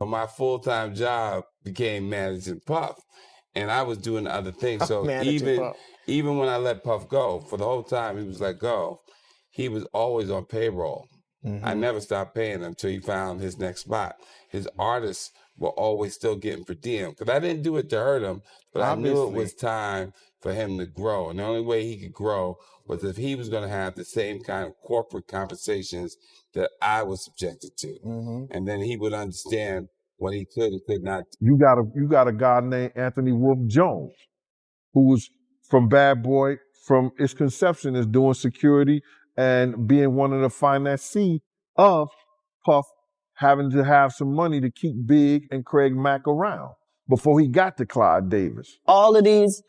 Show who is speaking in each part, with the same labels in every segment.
Speaker 1: my full-time job became managing Puff, and I was doing other things. So even when I let Puff go, for the whole time he was let go, he was always on payroll. I never stopped paying him until he found his next spot. His artists were always still getting per diem, because I didn't do it to hurt him, but obviously, I knew it was time for him to grow. And the only way he could grow was if he was going to have the same kind of corporate conversations that I was subjected to. And then he would understand what he could and could not do.
Speaker 2: You got a guy named Anthony Wolf Jones, who was from Bad Boy, from its conception as doing security and being one of the financiers of Puff having to have some money to keep Big and Craig Mack around before he got to Clyde Davis.
Speaker 3: All of these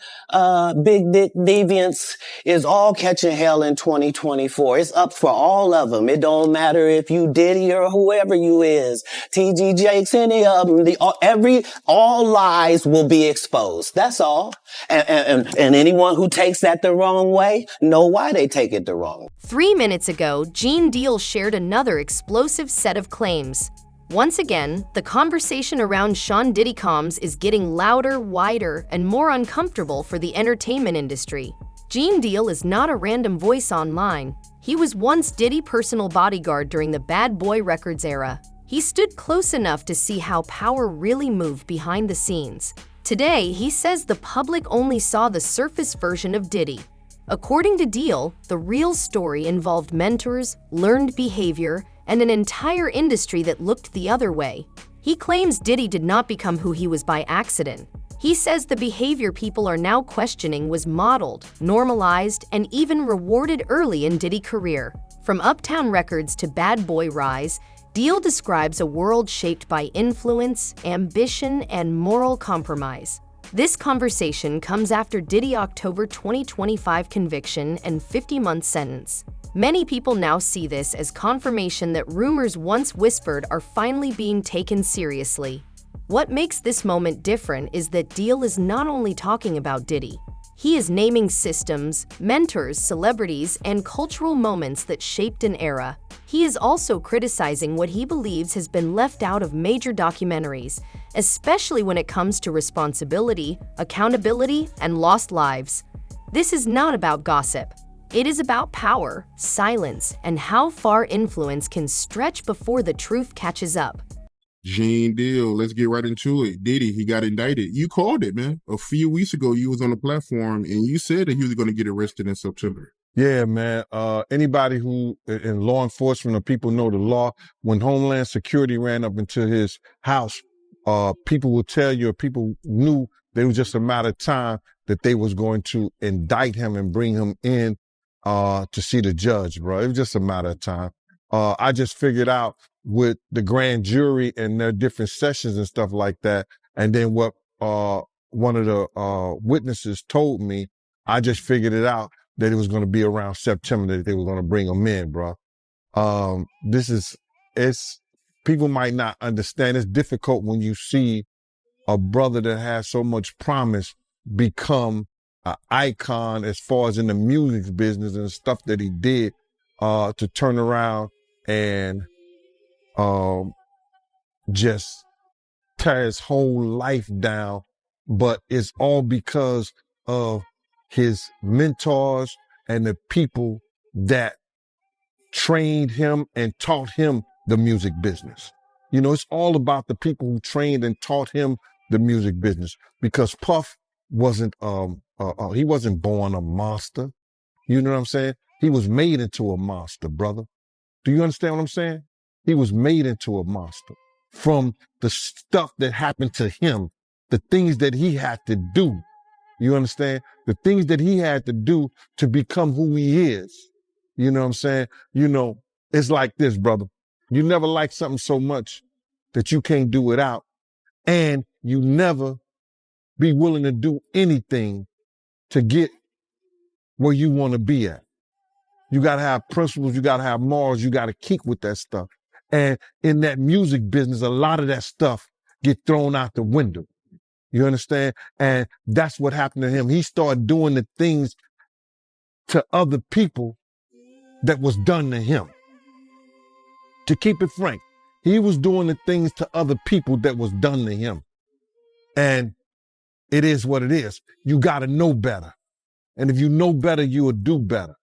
Speaker 3: big dick deviants is all catching hell in 2024. It's up for all of them. It don't matter if you Diddy or whoever you is, TG Jakes, any of them. All lies will be exposed. That's all. And anyone who takes that the wrong way know why they take it the wrong way.
Speaker 4: 3 minutes ago, Gene Deal shared another explosive set of claims. Once again, the conversation around Sean Diddy comms is getting louder, wider, and more uncomfortable for the entertainment industry. Gene Deal is not a random voice online. He was once Diddy's personal bodyguard during the Bad Boy Records era. He stood close enough to see how power really moved behind the scenes. Today, he says the public only saw the surface version of Diddy. According to Deal, the real story involved mentors, learned behavior, and an entire industry that looked the other way. He claims Diddy did not become who he was by accident. He says the behavior people are now questioning was modeled, normalized, and even rewarded early in Diddy's career. From Uptown Records to Bad Boy Rise, Deal describes a world shaped by influence, ambition, and moral compromise. This conversation comes after Diddy's October 2025 conviction and 50-month sentence. Many people now see this as confirmation that rumors once whispered are finally being taken seriously. What makes this moment different is that Deal is not only talking about Diddy. He is naming systems, mentors, celebrities, and cultural moments that shaped an era. He is also criticizing what he believes has been left out of major documentaries, especially when it comes to responsibility, accountability, and lost lives. This is not about gossip. It is about power, silence, and how far influence can stretch before the truth catches up.
Speaker 5: Gene Deal, let's get right into it. Diddy, he got indicted. You called it, man. A few weeks ago, you was on the platform and you said that he was going to get arrested in September.
Speaker 2: Yeah, man. Anybody who in law enforcement or people know the law, when Homeland Security ran up into his house, people will tell you, or people knew that it was just a matter of time that they was going to indict him and bring him in to see the judge, bro. It was just a matter of time. I just figured out with the grand jury and their different sessions and stuff like that. And then what one of the witnesses told me, I just figured it out that it was going to be around September that they were going to bring him in, bro. People might not understand. It's difficult when you see a brother that has so much promise become an icon as far as in the music business and stuff that he did, to turn around and just tear his whole life down. But it's all because of his mentors and the people that trained him and taught him the music business. You know, it's all about the people who trained and taught him the music business, because Puff wasn't, he wasn't born a monster. You know what I'm saying? He was made into a monster, brother. Do you understand what I'm saying? He was made into a monster from the stuff that happened to him, the things that he had to do. You understand? The things that he had to do to become who he is. You know what I'm saying? You know, it's like this, brother. You never like something so much that you can't do without, and you never be willing to do anything to get where you want to be at. You got to have principles. You got to have morals. You got to keep with that stuff. And in that music business, a lot of that stuff get thrown out the window. You understand? And that's what happened to him. He started doing the things to other people that was done to him. To keep it frank, He was doing the things to other people that was done to him. And it is what it is. You got to know better. And if you know better, you will do better.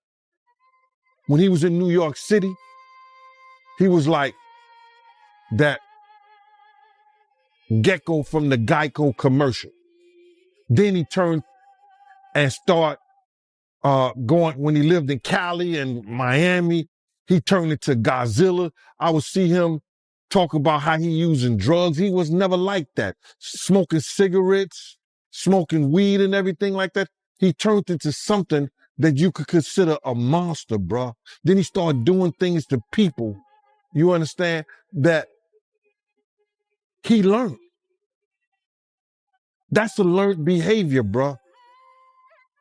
Speaker 2: When he was in New York City, he was like that gecko from the Geico commercial. Then he turned and started going, when he lived in Cali and Miami, he turned into Godzilla. I would see him talk about how he using drugs. He was never like that. Smoking cigarettes, smoking weed and everything like that. He turned into something that you could consider a monster, bro. Then he started doing things to people, you understand, that he learned. That's a learned behavior, bro.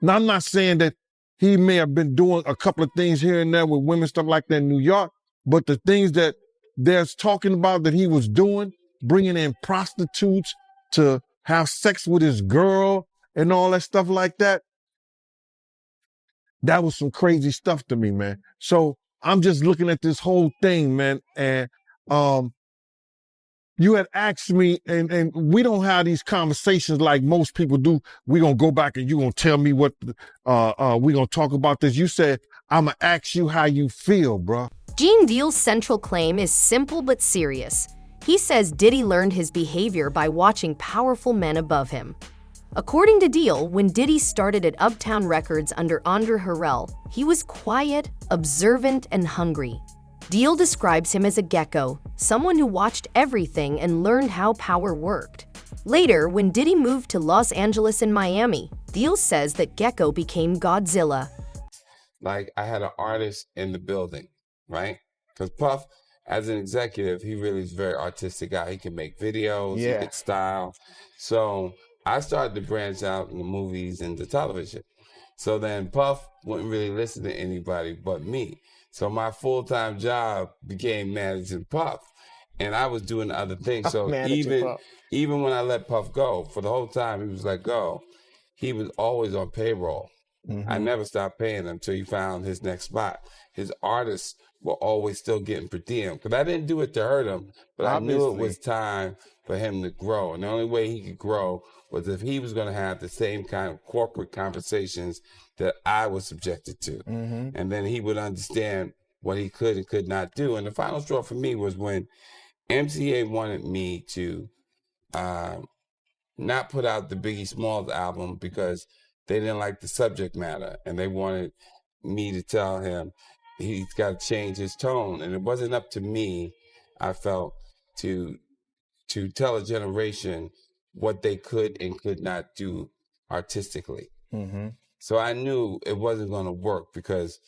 Speaker 2: Now, I'm not saying that he may have been doing a couple of things here and there with women, stuff like that in New York, but the things that there's talking about that he was doing, bringing in prostitutes to have sex with his girl and all that stuff like that, that was some crazy stuff to me, man. So I'm just looking at this whole thing, man, and you had asked me, and we don't have these conversations like most people do. We're going to go back and you're going to tell me what, we're going to talk about this. You said, I'm going to ask you how you feel, bro.
Speaker 4: Gene Deal's central claim is simple but serious. He says Diddy learned his behavior by watching powerful men above him. According to Deal, when Diddy started at Uptown Records under Andre Harrell, he was quiet, observant, and hungry. Deal describes him as a gecko, someone who watched everything and learned how power worked. Later, when Diddy moved to Los Angeles and Miami, Deal says that Gecko became Godzilla.
Speaker 1: Like, I had an artist in the building, right? Because Puff, as an executive, he really is a very artistic guy. He can make videos, he can style. So I started to branch out in the movies and the television. So then Puff wouldn't really listen to anybody but me. So my full-time job became managing Puff. And I was doing other things. So even when I let Puff go, for the whole time he was let go, he was always on payroll. I never stopped paying him until he found his next spot. His artists were always still getting per diem. Because I didn't do it to hurt him, but I knew it was time for him to grow. And the only way he could grow was if he was going to have the same kind of corporate conversations that I was subjected to. And then he would understand what he could and could not do. And the final straw for me was when MCA wanted me to not put out the Biggie Smalls album because they didn't like the subject matter. And they wanted me to tell him he's got to change his tone. And it wasn't up to me, I felt, to tell a generation what they could and could not do artistically. So I knew it wasn't going to work because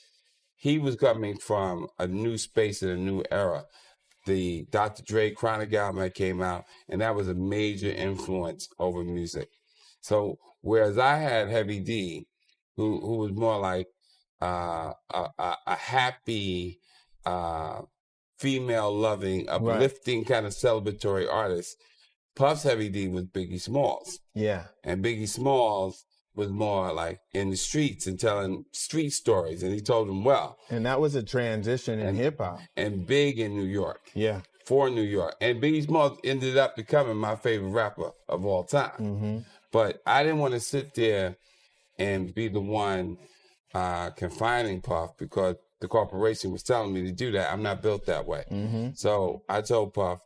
Speaker 1: he was coming from a new space and a new era. The Dr. Dre Chronic album that came out, and that was a major influence over music. So whereas I had Heavy D, who was more like a happy, female-loving, uplifting kind of celebratory artist, Puff's Heavy D was Biggie Smalls. And Biggie Smalls was more like in the streets and telling street stories, and he told them well.
Speaker 6: And that was a transition in hip-hop.
Speaker 1: And big in New York. For New York. And Biggie Smalls ended up becoming my favorite rapper of all time. But I didn't want to sit there and be the one confining Puff because the corporation was telling me to do that. I'm not built that way. So I told Puff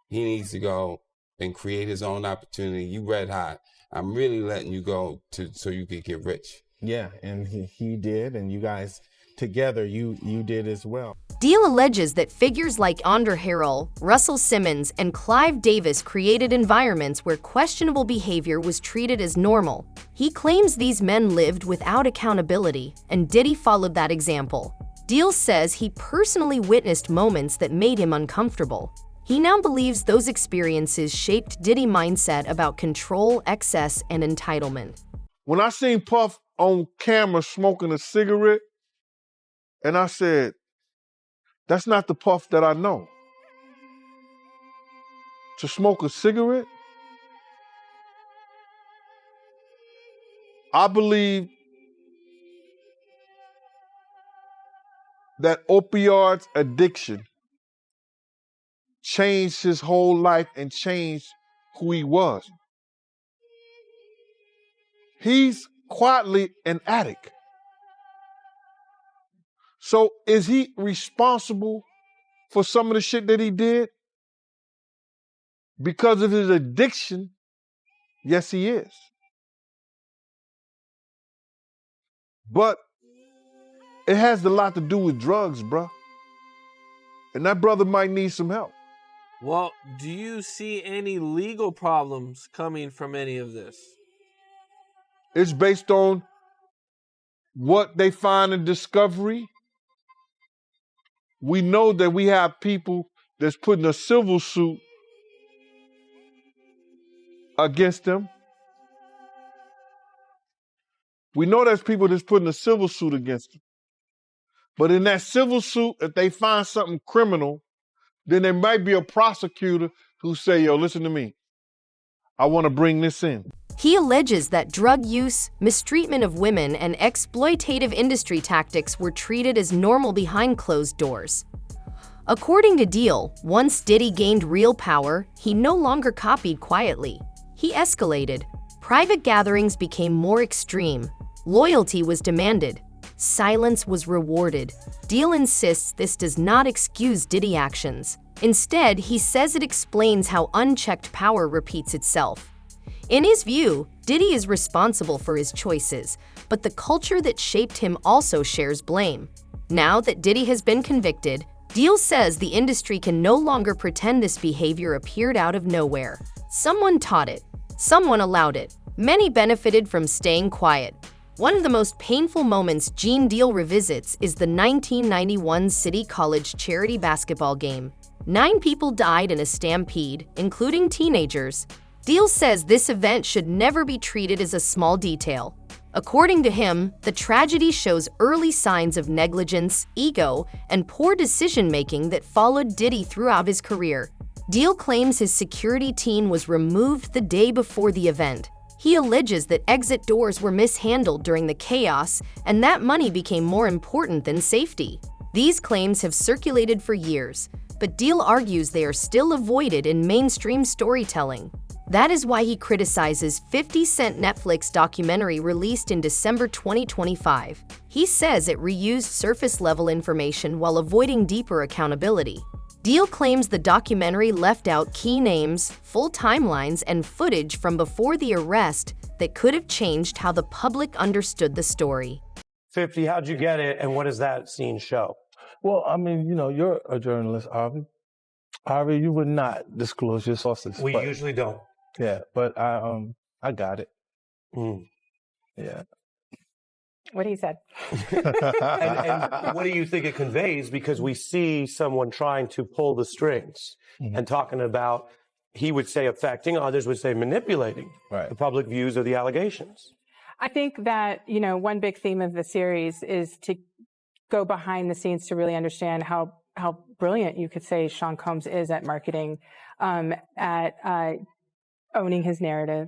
Speaker 1: he needs to go and create his own opportunity. You red hot. I'm really letting you go so you could get rich.
Speaker 6: And he did, and you guys together, you did as well.
Speaker 4: Deal alleges that figures like Andre Harrell, Russell Simmons, and Clive Davis created environments where questionable behavior was treated as normal. He claims these men lived without accountability, and Diddy followed that example. Deal says he personally witnessed moments that made him uncomfortable. He now believes those experiences shaped Diddy's mindset about control, excess, and entitlement.
Speaker 2: When I seen Puff on camera smoking a cigarette, and I said, that's not the Puff that I know. To smoke a cigarette? I believe that opioids addiction changed his whole life and changed who he was. He's quietly an addict. So is he responsible for some of the shit that he did? Because of his addiction, yes, he is. But it has a lot to do with drugs, bruh. And that brother might need some help.
Speaker 7: Well, do you see any legal problems coming from any of this?
Speaker 2: It's based on what they find in discovery. We know that we have people that's putting a civil suit against them. We know there's people that's putting a civil suit against them. But in that civil suit, if they find something criminal, then there might be a prosecutor who say, yo, listen to me. I want to bring this in.
Speaker 4: He alleges that drug use, mistreatment of women, and exploitative industry tactics were treated as normal behind closed doors. According to Deal, once Diddy gained real power, he no longer copied quietly. He escalated. Private gatherings became more extreme. Loyalty was demanded. Silence was rewarded. Deal insists this does not excuse Diddy actions. Instead, he says it explains how unchecked power repeats itself. In his view, Diddy is responsible for his choices, but the culture that shaped him also shares blame. Now that Diddy has been convicted, Deal says the industry can no longer pretend this behavior appeared out of nowhere. Someone taught it. Someone allowed it. Many benefited from staying quiet. One of the most painful moments Gene Deal revisits is the 1991 City College charity basketball game. 9 people died in a stampede, including teenagers. Deal says this event should never be treated as a small detail. According to him, the tragedy shows early signs of negligence, ego, and poor decision-making that followed Diddy throughout his career. Deal claims his security team was removed the day before the event. He alleges that exit doors were mishandled during the chaos and that money became more important than safety. These claims have circulated for years, but Deal argues they are still avoided in mainstream storytelling. That is why he criticizes 50 Cent Netflix documentary released in December 2025. He says it reused surface-level information while avoiding deeper accountability. Deal claims the documentary left out key names, full timelines, and footage from before the arrest that could have changed how the public understood the story.
Speaker 8: 50, how'd you get it, and what does that scene show?
Speaker 9: Well, I mean, you know, you're a journalist, Harvey. Harvey, you would not disclose your sources.
Speaker 8: We usually don't.
Speaker 9: Yeah, but I got it. Yeah.
Speaker 10: What he said.
Speaker 8: and what do you think it conveys? Because we see someone trying to pull the strings and talking about, he would say affecting, others would say manipulating the public views of the allegations.
Speaker 10: I think that, you know, one big theme of the series is to go behind the scenes to really understand how brilliant you could say Sean Combs is at marketing, at owning his narrative,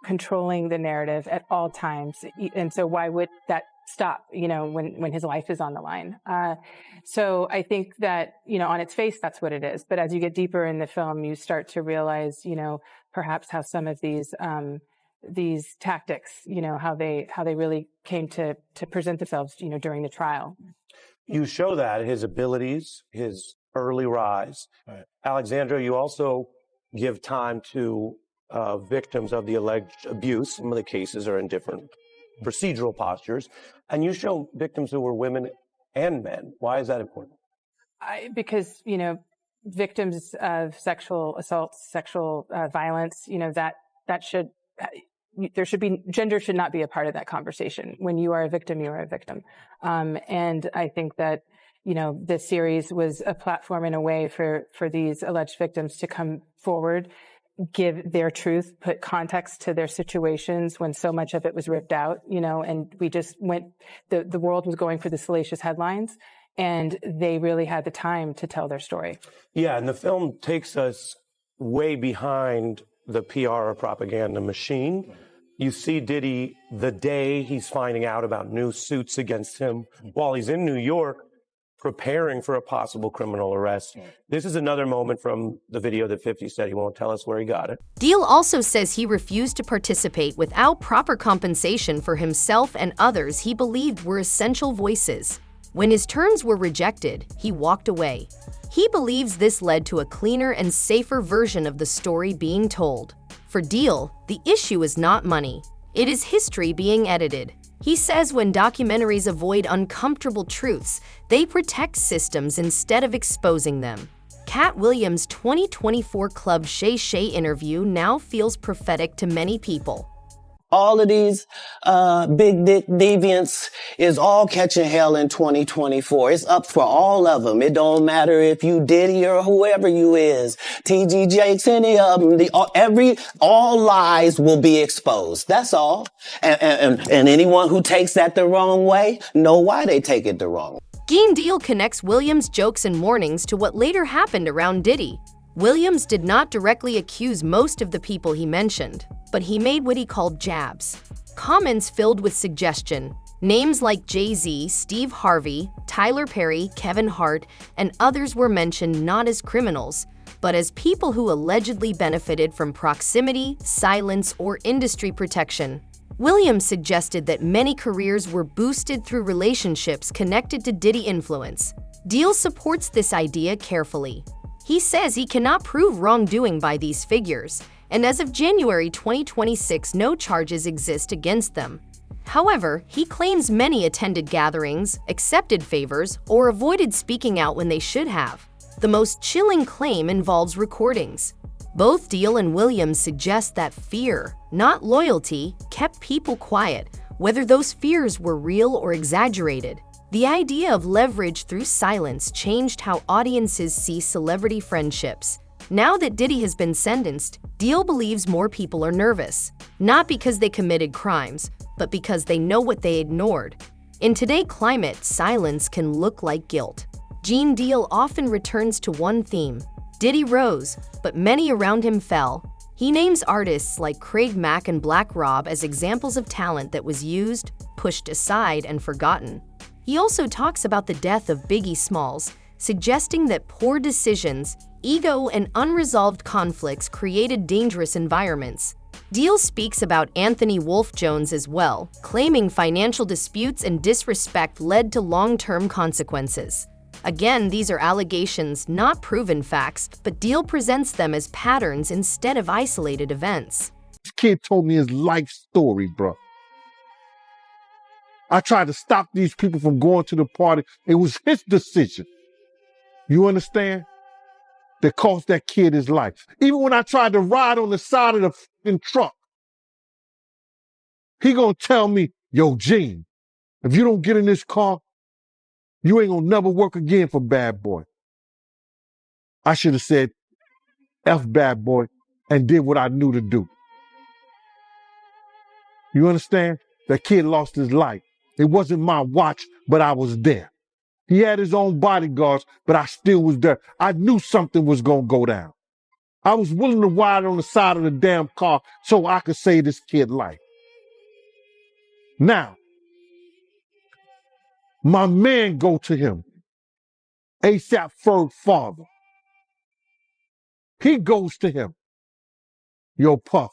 Speaker 10: controlling the narrative at all times. And so why would that stop, you know, when his life is on the line? So I think that, you know, on its face, that's what it is. But as you get deeper in the film, you start to realize, you know, perhaps how some of these tactics, you know, how they really came to present themselves, you know, during the trial.
Speaker 8: You show that, his abilities, his early rise. Right. Alexandra, you also give time to victims of the alleged abuse. Some of the cases are in different procedural postures. And you show victims who were women and men. Why is that important?
Speaker 10: Because, you know, victims of sexual assault, sexual violence, you know, gender should not be a part of that conversation. When you are a victim, you are a victim. And I think that, you know, this series was a platform in a way for these alleged victims to come forward, give their truth, put context to their situations when so much of it was ripped out, you know, and we just the world was going for the salacious headlines, and they really had the time to tell their story.
Speaker 8: Yeah, and the film takes us way behind the PR or propaganda machine. You see Diddy the day he's finding out about new suits against him while he's in New York, preparing for a possible criminal arrest. This is another moment from the video that 50 said he won't tell us where he got it.
Speaker 4: Deal also says he refused to participate without proper compensation for himself and others he believed were essential voices. When his terms were rejected, he walked away. He believes this led to a cleaner and safer version of the story being told. For Deal, the issue is not money. It is history being edited. He says when documentaries avoid uncomfortable truths, they protect systems instead of exposing them. Katt Williams' 2024 Club Shay Shay interview now feels prophetic to many people.
Speaker 3: All of these big dick deviants is all catching hell in 2024. It's up for all of them. It don't matter if you Diddy or whoever you is. TG Jakes, any of them. All lies will be exposed. That's all. And anyone who takes that the wrong way, know why they take it the wrong way.
Speaker 4: Deal connects Williams' jokes and warnings to what later happened around Diddy. Williams did not directly accuse most of the people he mentioned, but he made what he called jabs. Comments filled with suggestion. Names like Jay-Z, Steve Harvey, Tyler Perry, Kevin Hart, and others were mentioned not as criminals, but as people who allegedly benefited from proximity, silence, or industry protection. Williams suggested that many careers were boosted through relationships connected to Diddy influence. Deal supports this idea carefully. He says he cannot prove wrongdoing by these figures, and as of January 2026, no charges exist against them. However, he claims many attended gatherings, accepted favors, or avoided speaking out when they should have. The most chilling claim involves recordings. Both Deal and Williams suggest that fear, not loyalty, kept people quiet, whether those fears were real or exaggerated. The idea of leverage through silence changed how audiences see celebrity friendships. Now that Diddy has been sentenced, Deal believes more people are nervous, not because they committed crimes, but because they know what they ignored. In today's climate, silence can look like guilt. Deal often returns to one theme. Diddy rose, but many around him fell. He names artists like Craig Mack and Black Rob as examples of talent that was used, pushed aside, and forgotten. He also talks about the death of Biggie Smalls, suggesting that poor decisions, ego, and unresolved conflicts created dangerous environments. Deal speaks about Anthony Wolf Jones as well, claiming financial disputes and disrespect led to long-term consequences. Again, these are allegations, not proven facts, but Deal presents them as patterns instead of isolated events.
Speaker 2: This kid told me his life story, bro. I tried to stop these people from going to the party. It was his decision. You understand? That cost that kid his life. Even when I tried to ride on the side of the fucking truck, he gonna tell me, yo, Gene, if you don't get in this car, you ain't gonna never work again for Bad Boy. I should have said, F Bad Boy, and did what I knew to do. You understand? That kid lost his life. It wasn't my watch, but I was there. He had his own bodyguards, but I still was there. I knew something was going to go down. I was willing to ride on the side of the damn car so I could save this kid's life. Now, my man go to him, ASAP Ferg father. He goes to him. Yo, Puff,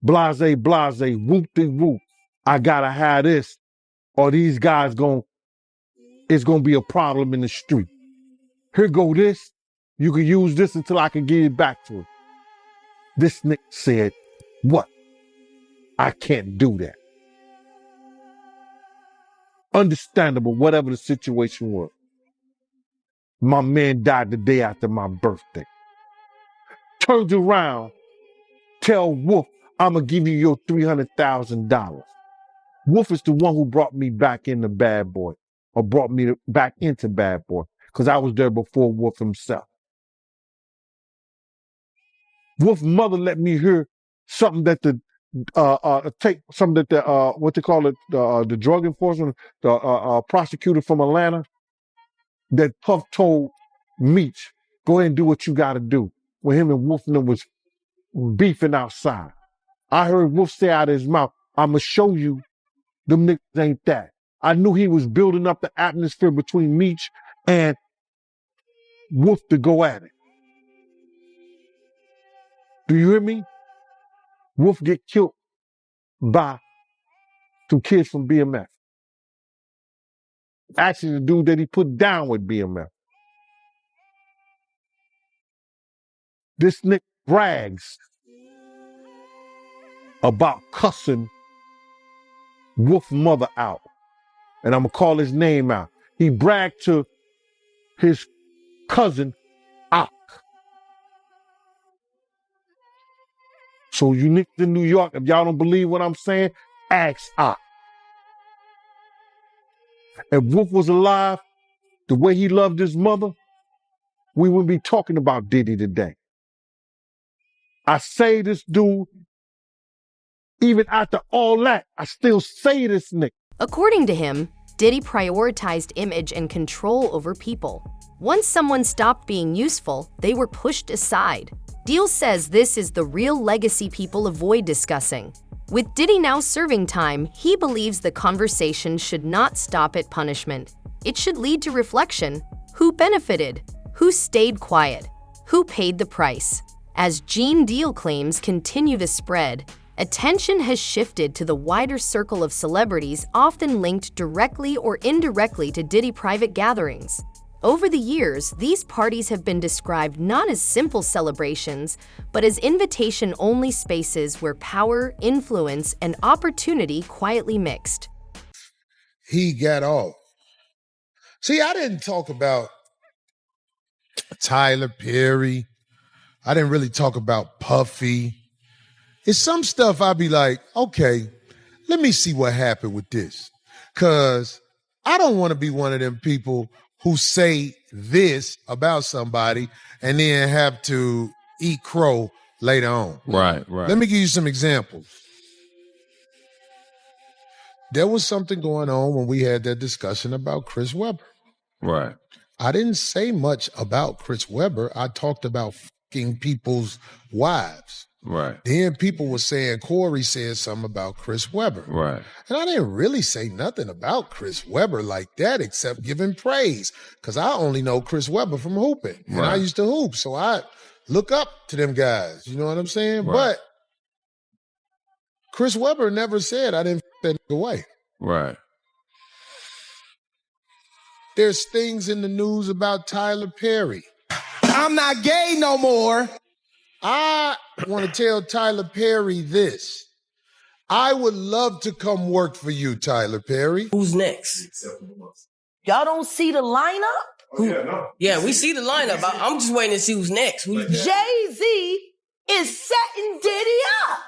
Speaker 2: blase, whoop-de-whoop. I gotta have this, or these guys it's gonna be a problem in the street. Here go this. You can use this until I can give it back to him. This nigga said, what? I can't do that. Understandable, whatever the situation was. My man died the day after my birthday. Turns around, tell Wolf, I'm gonna give you your $300,000. Wolf is the one who brought me back into Bad Boy, or brought me back into Bad Boy, because I was there before Wolf himself. Wolf's mother let me hear something that the what they call it, the drug enforcement, the prosecutor from Atlanta, that Puff told Meech, go ahead and do what you got to do, when him and Wolf and them was beefing outside. I heard Wolf say out of his mouth, I'm going to show you them niggas ain't that. I knew he was building up the atmosphere between Meech and Wolf to go at it. Do you hear me? Wolf get killed by some kids from BMF. Actually, the dude that he put down with BMF. This Nick brags about cussing Wolf's mother out. And I'm going to call his name out. He bragged to his cousin, Ak. So you niggas in New York, if y'all don't believe what I'm saying, ask Ak. If Wolf was alive, the way he loved his mother, we wouldn't be talking about Diddy today. I say this dude, even after all that, I still say this nigga.
Speaker 4: According to him, Diddy prioritized image and control over people. Once someone stopped being useful, they were pushed aside. Deal says this is the real legacy people avoid discussing. With Diddy now serving time, he believes the conversation should not stop at punishment. It should lead to reflection. Who benefited? Who stayed quiet? Who paid the price? As Gene Deal claims continue to spread, attention has shifted to the wider circle of celebrities often linked directly or indirectly to Diddy private gatherings. Over the years, these parties have been described not as simple celebrations, but as invitation-only spaces where power, influence, and opportunity quietly mixed.
Speaker 11: He got off. See, I didn't talk about Tyler Perry. I didn't really talk about Puffy. It's some stuff I'd be like, okay, let me see what happened with this. Because I don't want to be one of them people who say this about somebody and then have to eat crow later on.
Speaker 5: Right, right.
Speaker 11: Let me give you some examples. There was something going on when we had that discussion about Chris Webber.
Speaker 5: Right.
Speaker 11: I didn't say much about Chris Webber. I talked about fucking people's wives.
Speaker 5: Right.
Speaker 11: Then people were saying Corey said something about Chris Webber.
Speaker 5: Right.
Speaker 11: And I didn't really say nothing about Chris Webber like that except giving praise because I only know Chris Webber from hooping. And I used to hoop, so I look up to them guys. You know what I'm saying?
Speaker 5: Right.
Speaker 11: But Chris Webber never said I didn't that nigga away.
Speaker 5: Right.
Speaker 11: There's things in the news about Tyler Perry.
Speaker 12: I'm not gay no more.
Speaker 11: I want to tell Tyler Perry this. I would love to come work for you, Tyler Perry.
Speaker 12: Who's next? Y'all don't see the lineup?
Speaker 11: Oh, yeah, no.
Speaker 12: Yeah, we see the lineup. I'm just waiting to see who's next. Jay-Z is setting Diddy up.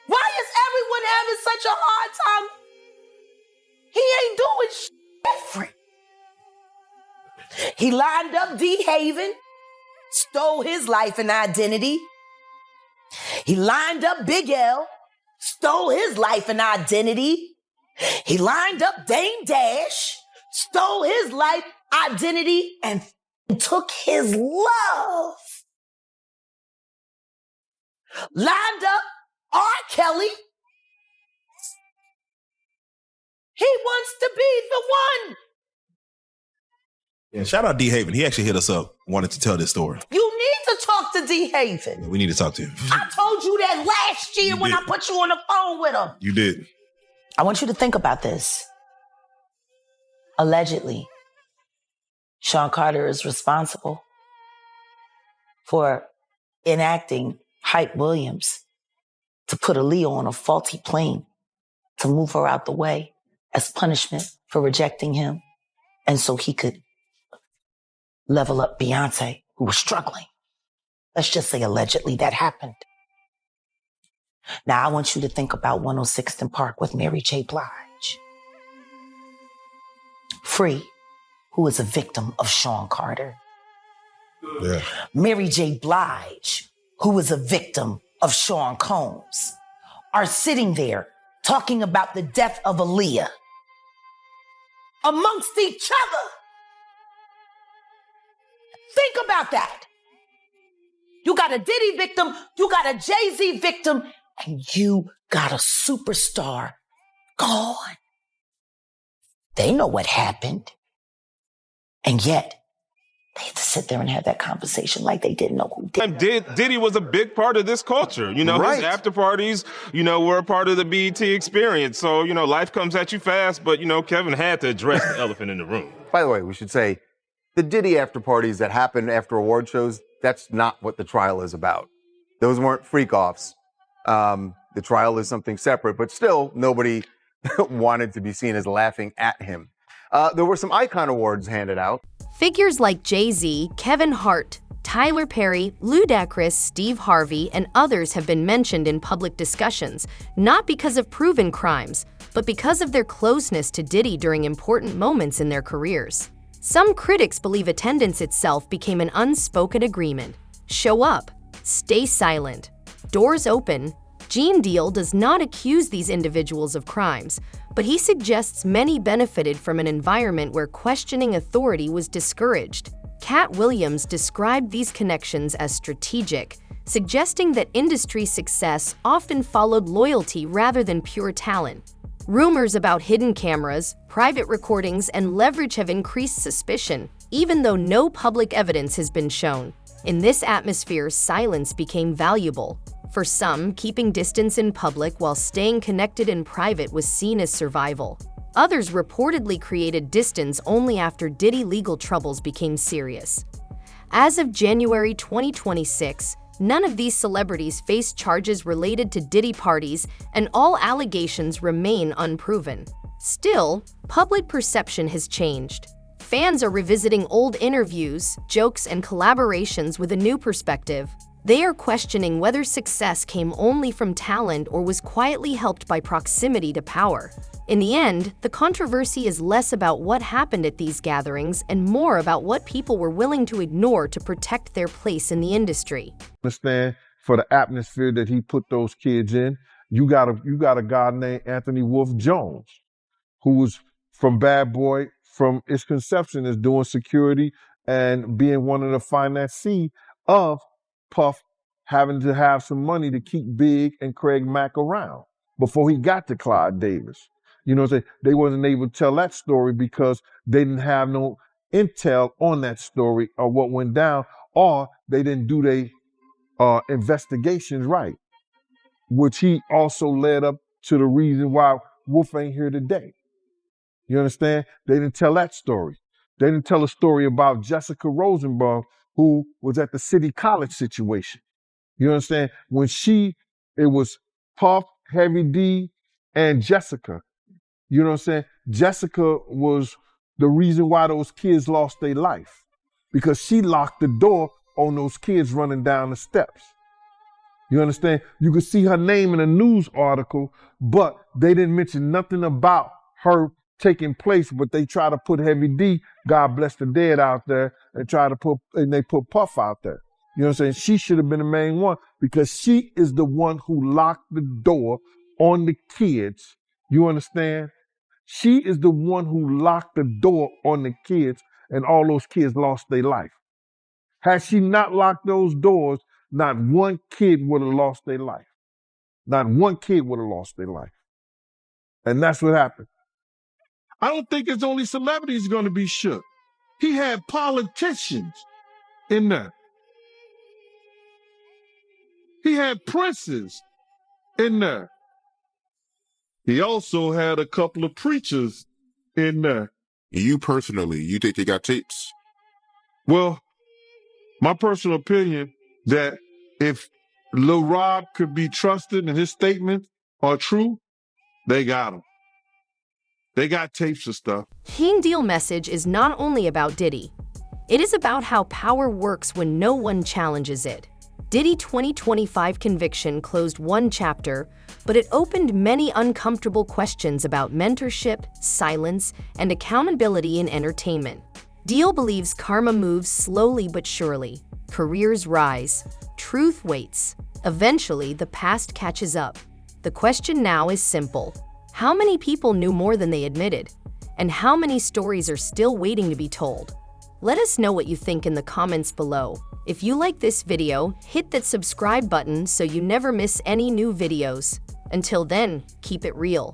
Speaker 12: Why is everyone having such a hard time? He ain't doing shit different. He lined up D. Haven, stole his life and identity. He lined up Big L, stole his life and identity. He lined up Dame Dash, stole his life, identity, and took his love. Lined up R. Kelly. He wants to be the one.
Speaker 13: Yeah, shout out D. Haven. He actually hit us up, wanted to tell this story.
Speaker 12: You need to talk to D. Haven.
Speaker 13: We need to talk to him.
Speaker 12: I told you that last year when I put you on the phone with him.
Speaker 13: You did.
Speaker 12: I want you to think about this. Allegedly, Sean Carter is responsible for enacting Katt Williams to put Aaliyah on a faulty plane to move her out the way as punishment for rejecting him. And so he could level up Beyonce, who was struggling. Let's just say allegedly that happened. Now I want you to think about 106th and Park with Mary J. Blige. Free, who is a victim of Sean Carter.
Speaker 11: Yeah.
Speaker 12: Mary J. Blige, who is a victim of Sean Combs, are sitting there talking about the death of Aaliyah amongst each other. Think about that. You got a Diddy victim, you got a Jay-Z victim, and you got a superstar gone. They know what happened. And yet, they had to sit there and have that conversation like they didn't know who did.
Speaker 14: Diddy was a big part of this culture. You know,
Speaker 15: Right.
Speaker 14: his after parties, you know, were a part of the BET experience. So, you know, life comes at you fast, but, you know, Kevin had to address the elephant in the room.
Speaker 15: By the way, we should say the Diddy after parties that happen after award shows, that's not what the trial is about. Those weren't freak-offs. The trial is something separate, but still, nobody wanted to be seen as laughing at him. There were some icon awards handed out.
Speaker 4: Figures like Jay-Z, Kevin Hart, Tyler Perry, Ludacris, Steve Harvey, and others have been mentioned in public discussions, not because of proven crimes, but because of their closeness to Diddy during important moments in their careers. Some critics believe attendance itself became an unspoken agreement. Show up, stay silent, doors open. Gene Deal does not accuse these individuals of crimes, but he suggests many benefited from an environment where questioning authority was discouraged. Katt Williams described these connections as strategic, suggesting that industry success often followed loyalty rather than pure talent. Rumors about hidden cameras, private recordings, and leverage have increased suspicion, even though no public evidence has been shown. In this atmosphere, silence became valuable. For some, keeping distance in public while staying connected in private was seen as survival. Others reportedly created distance only after Diddy legal troubles became serious. As of January 2026, none of these celebrities face charges related to Diddy parties, and all allegations remain unproven. Still, public perception has changed. Fans are revisiting old interviews, jokes, and collaborations with a new perspective. They are questioning whether success came only from talent or was quietly helped by proximity to power. In the end, the controversy is less about what happened at these gatherings and more about what people were willing to ignore to protect their place in the industry.
Speaker 2: Understand, for the atmosphere that he put those kids in, you got a guy named Anthony Wolf Jones, who was from Bad Boy, from its conception as doing security and being one of the financiers of Puff having to have some money to keep Big and Craig Mack around before he got to Clyde Davis. You know what I'm saying? They wasn't able to tell that story because they didn't have no intel on that story or what went down, or they didn't do their investigations right, which he also led up to the reason why Wolf ain't here today. You understand? They didn't tell that story. They didn't tell a story about Jessica Rosenberg, who was at the City College situation. You understand? When it was Puff, Heavy D, and Jessica. You know what I'm saying? Jessica was the reason why those kids lost their life, because she locked the door on those kids running down the steps. You understand? You could see her name in a news article, but they didn't mention nothing about her taking place, but they try to put Heavy D, God bless the dead, out there and they put Puff out there. You know what I'm saying? She should have been the main one because she is the one who locked the door on the kids. You understand? She is the one who locked the door on the kids, and all those kids lost their life. Had she not locked those doors, not one kid would have lost their life. Not one kid would have lost their life. And that's what happened. I don't think it's only celebrities going to be shook. He had politicians in there. He had princes in there. He also had a couple of preachers in there.
Speaker 5: You personally, you think they got tapes?
Speaker 2: Well, my personal opinion that if Lil Rob could be trusted and his statements are true, they got him. They got tapes of stuff.
Speaker 4: Gene Deal message is not only about Diddy. It is about how power works when no one challenges it. Diddy 2025 conviction closed one chapter, but it opened many uncomfortable questions about mentorship, silence, and accountability in entertainment. Deal believes karma moves slowly but surely. Careers rise. Truth waits. Eventually, the past catches up. The question now is simple. How many people knew more than they admitted? And how many stories are still waiting to be told? Let us know what you think in the comments below. If you like this video, hit that subscribe button so you never miss any new videos. Until then, keep it real.